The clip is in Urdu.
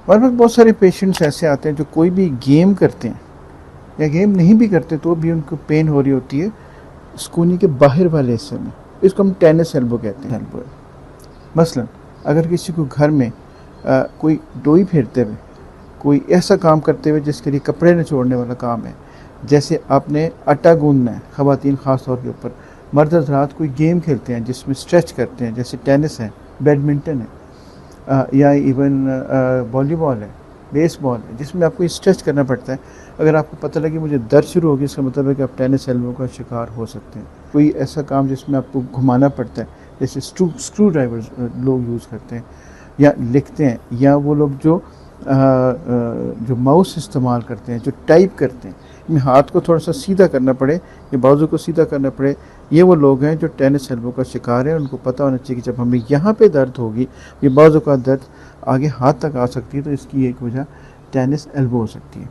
ہمارے پاس بہت سارے پیشنٹس ایسے آتے ہیں جو کوئی بھی گیم کرتے ہیں یا گیم نہیں بھی کرتے تو بھی ان کو پین ہو رہی ہوتی ہے سکونی کے باہر والے حصے میں. اس کو ہم ٹینس ایلبو کہتے ہیں. مثلا اگر کسی کو گھر میں کوئی ڈوئی پھیرتے ہوئے، کوئی ایسا کام کرتے ہوئے جس کے لیے کپڑے نچوڑنے والا کام ہے، جیسے آپ نے آٹا گوندنا ہے، خواتین خاص طور کے اوپر، مرد حضرات کوئی گیم کھیلتے ہیں جس میں اسٹریچ کرتے ہیں، جیسے ٹینس ہے، بیڈمنٹن ہے، یا ایون والی بال ہے، بیس بال ہے، جس میں آپ کو اسٹریچ کرنا پڑتا ہے. اگر آپ کو پتہ لگے مجھے درد شروع ہوگی، اس کا مطلب ہے کہ آپ ٹینس ایلبو کا شکار ہو سکتے ہیں. کوئی ایسا کام جس میں آپ کو گھمانا پڑتا ہے، جیسے اسکرو ڈرائیورز لوگ یوز کرتے ہیں یا لکھتے ہیں، یا وہ لوگ جو ماؤس استعمال کرتے ہیں، جو ٹائپ کرتے ہیں، میں ہاتھ کو تھوڑا سا سیدھا کرنا پڑے یا بازو کو سیدھا کرنا پڑے، یہ وہ لوگ ہیں جو ٹینس ایلبو کا شکار ہیں. ان کو پتہ ہونا چاہیے کہ جب ہمیں یہاں پہ درد ہوگی، یہ بازو کا درد آگے ہاتھ تک آ سکتی ہے، تو اس کی ایک وجہ ٹینس ایلبو ہو سکتی ہے.